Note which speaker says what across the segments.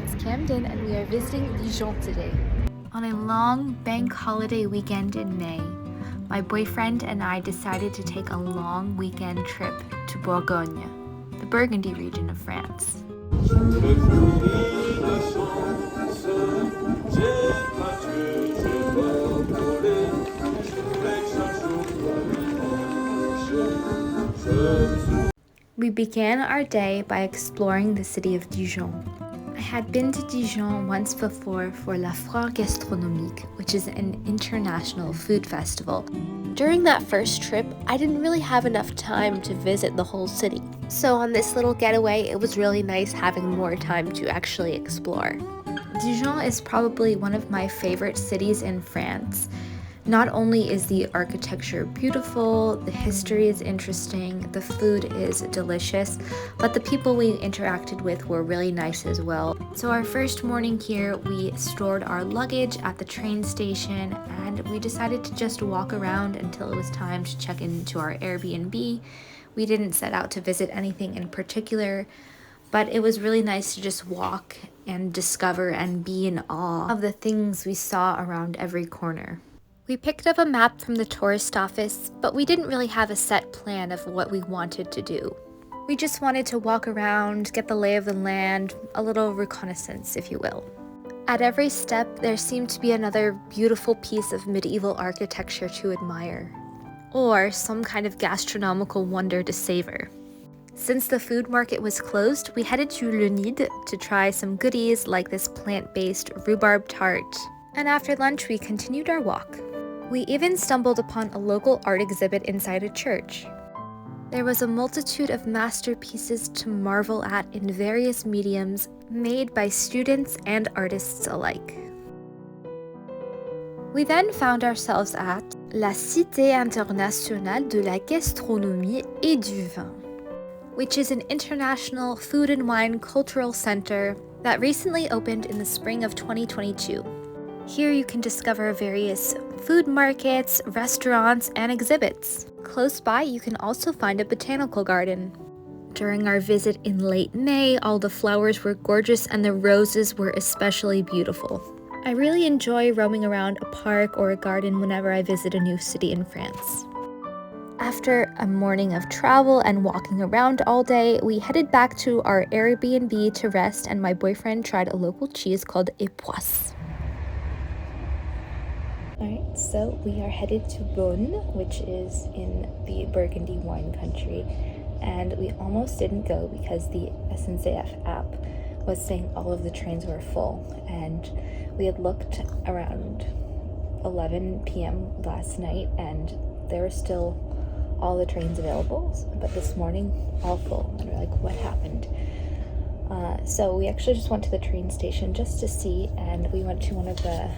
Speaker 1: it's Camden and we are visiting Dijon today. On a long bank holiday weekend in May, my boyfriend and I decided to take a long weekend trip to Bourgogne, the Burgundy region of France. We began our day by exploring the city of Dijon. I had been to Dijon once before for La Foire Gastronomique, which is an international food festival. During that first trip, I didn't really have enough time to visit the whole city. So on this little getaway, it was really nice having more time to actually explore. Dijon is probably one of my favorite cities in France. Not only is the architecture beautiful, the history is interesting, the food is delicious, but the people we interacted with were really nice as well. So our first morning here, we stored our luggage at the train station and we decided to just walk around until it was time to check into our Airbnb. We didn't set out to visit anything in particular, but it was really nice to just walk and discover and be in awe of the things we saw around every corner. We picked up a map from the tourist office, but we didn't really have a set plan of what we wanted to do. We just wanted to walk around, get the lay of the land, a little reconnaissance, if you will. At every step, there seemed to be another beautiful piece of medieval architecture to admire, or some kind of gastronomical wonder to savor. Since the food market was closed, we headed to Le Nid to try some goodies like this plant-based rhubarb tart. And after lunch, we continued our walk. We even stumbled upon a local art exhibit inside a church. There was a multitude of masterpieces to marvel at in various mediums made by students and artists alike. We then found ourselves at La Cité Internationale de la Gastronomie et du Vin, which is an international food and wine cultural center that recently opened in the spring of 2022. Here you can discover various food markets, restaurants, and exhibits. Close by, you can also find a botanical garden. During our visit in late May, all the flowers were gorgeous and the roses were especially beautiful. I really enjoy roaming around a park or a garden whenever I visit a new city in France. After a morning of travel and walking around all day, we headed back to our Airbnb to rest, and my boyfriend tried a local cheese called Époisse. Alright, so we are headed to Beaune, which is in the Burgundy wine country, and we almost didn't go because the SNCF app was saying all of the trains were full, and we had looked around 11 p.m. last night and there were still all the trains available, but this morning all full, and we're like, what happened? So we actually just went to the train station just to see, and we went to one of the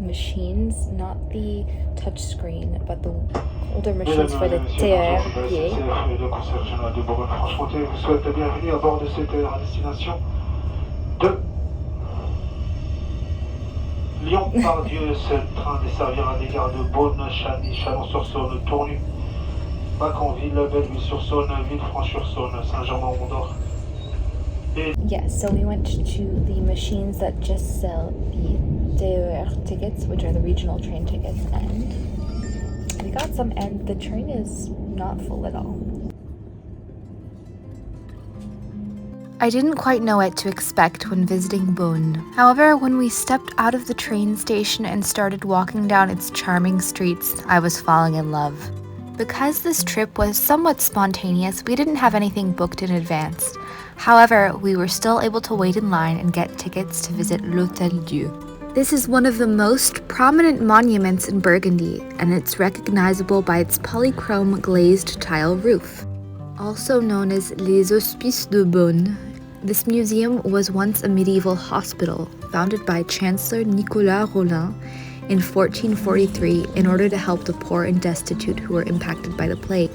Speaker 1: machines, not the touch screen, but the older machines for the TER pied.
Speaker 2: de concession de bourgogne-franche-comté vous souhaite la bienvenue à bord de cette TER à destination de Lyon. Pardieu, ce train desservira des gares de Beaune, Chany, Chalon-sur-Saône, Tournu, Mâcon-Ville, Belleville-sur-Saône, Villefranche-sur-Saône, Saint-Germain-en-Laye.
Speaker 1: Yes, so we went to the machines that just sell the TER tickets, which are the regional train tickets, and we got some, and the train is not full at all. I didn't quite know what to expect when visiting Beaune. However, when we stepped out of the train station and started walking down its charming streets, I was falling in love. Because this trip was somewhat spontaneous, we didn't have anything booked in advance. However, we were still able to wait in line and get tickets to visit l'Hôtel Dieu. This is one of the most prominent monuments in Burgundy, and it's recognizable by its polychrome glazed tile roof. Also known as Les Hospices de Beaune, this museum was once a medieval hospital founded by Chancellor Nicolas Rolin in 1443 in order to help the poor and destitute who were impacted by the plague.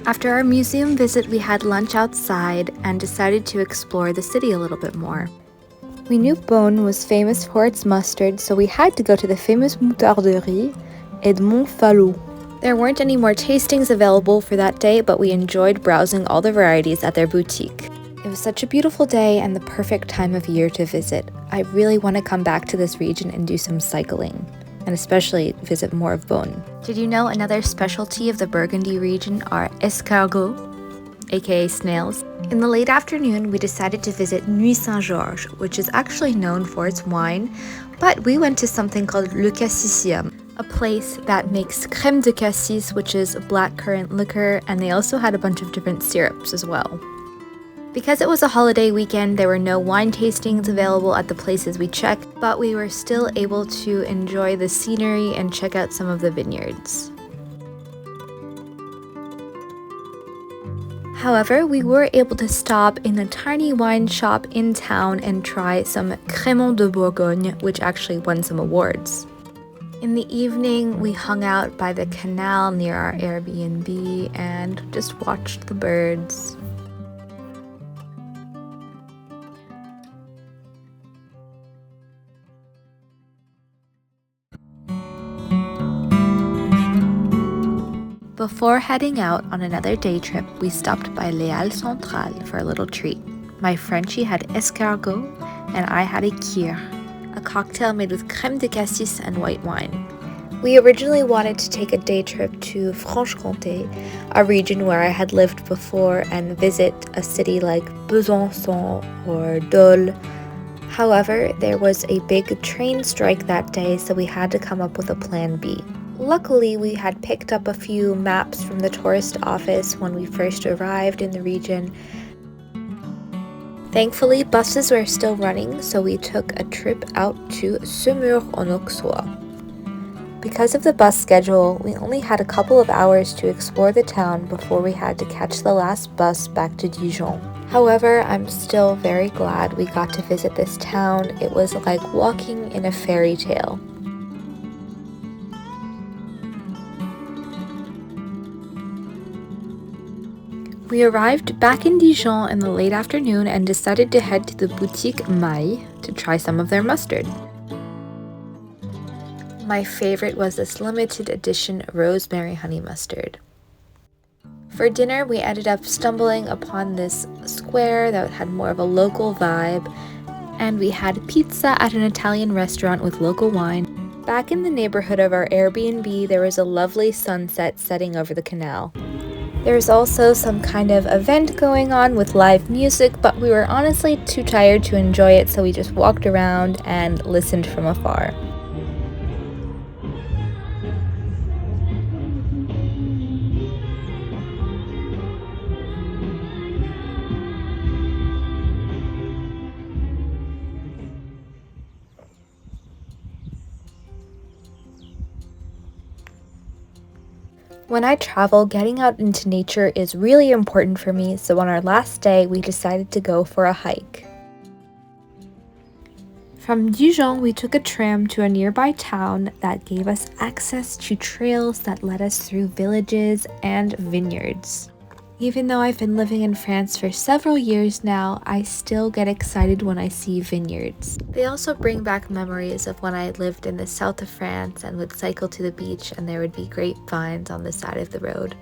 Speaker 1: After our museum visit, we had lunch outside and decided to explore the city a little bit more. We knew Beaune was famous for its mustard, so we had to go to the famous Moutarderie Edmond Falloux. There weren't any more tastings available for that day, but we enjoyed browsing all the varieties at their boutique. It was such a beautiful day and the perfect time of year to visit. I really want to come back to this region and do some cycling, and especially visit more of Beaune. Did you know another specialty of the Burgundy region are escargots, aka snails? In the late afternoon, we decided to visit Nuits-Saint-Georges, which is actually known for its wine, but we went to something called Le Cassissium, a place that makes crème de cassis, which is blackcurrant liquor, and they also had a bunch of different syrups as well. Because it was a holiday weekend, there were no wine tastings available at the places we checked, but we were still able to enjoy the scenery and check out some of the vineyards. However, we were able to stop in a tiny wine shop in town and try some Crémant de Bourgogne, which actually won some awards. In the evening, we hung out by the canal near our Airbnb and just watched the birds. Before heading out on another day trip, we stopped by Les Halles Centrales for a little treat. My Frenchie had escargot, and I had a kir, a cocktail made with crème de cassis and white wine. We originally wanted to take a day trip to Franche-Comté, a region where I had lived before, and visit a city like Besançon or Dole. However, there was a big train strike that day, so we had to come up with a plan B. Luckily, we had picked up a few maps from the tourist office when we first arrived in the region. Thankfully, buses were still running, so we took a trip out to Semur-en-Auxois. Because of the bus schedule, we only had a couple of hours to explore the town before we had to catch the last bus back to Dijon. However, I'm still very glad we got to visit this town. It was like walking in a fairy tale. We arrived back in Dijon in the late afternoon and decided to head to the boutique Maille to try some of their mustard. My favorite was this limited edition rosemary honey mustard. For dinner, we ended up stumbling upon this square that had more of a local vibe, and we had pizza at an Italian restaurant with local wine. Back in the neighborhood of our Airbnb, there was a lovely sunset setting over the canal. There's also some kind of event going on with live music, but we were honestly too tired to enjoy it, so we just walked around and listened from afar. When I travel, getting out into nature is really important for me, so on our last day, we decided to go for a hike. From Dijon, we took a tram to a nearby town that gave us access to trails that led us through villages and vineyards. Even though I've been living in France for several years now, I still get excited when I see vineyards. They also bring back memories of when I lived in the south of France and would cycle to the beach and there would be grapevines on the side of the road.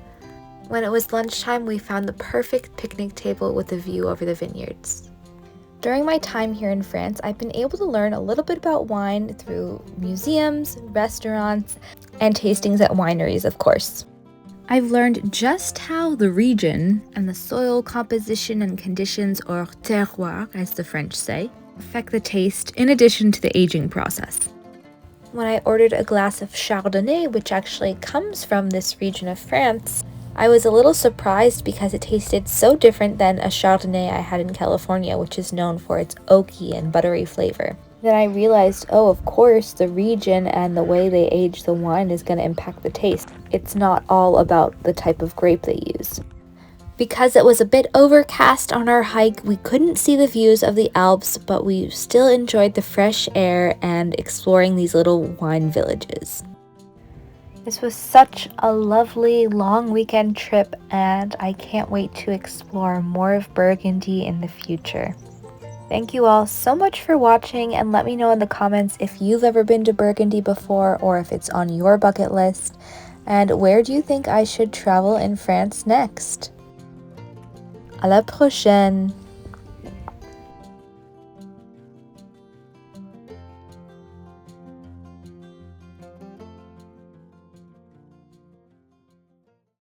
Speaker 1: When it was lunchtime, we found the perfect picnic table with a view over the vineyards. During my time here in France, I've been able to learn a little bit about wine through museums, restaurants, and tastings at wineries, of course. I've learned just how the region and the soil composition and conditions, or terroir as the French say, affect the taste in addition to the aging process. When I ordered a glass of Chardonnay, which actually comes from this region of France, I was a little surprised because it tasted so different than a Chardonnay I had in California, which is known for its oaky and buttery flavor. Then I realized, oh, of course, the region and the way they age the wine is going to impact the taste. It's not all about the type of grape they use. Because it was a bit overcast on our hike, we couldn't see the views of the Alps, but we still enjoyed the fresh air and exploring these little wine villages. This was such a lovely long weekend trip, and I can't wait to explore more of Burgundy in the future. Thank you all so much for watching, and let me know in the comments if you've ever been to Burgundy before or if it's on your bucket list, and where do you think I should travel in France next? À la prochaine!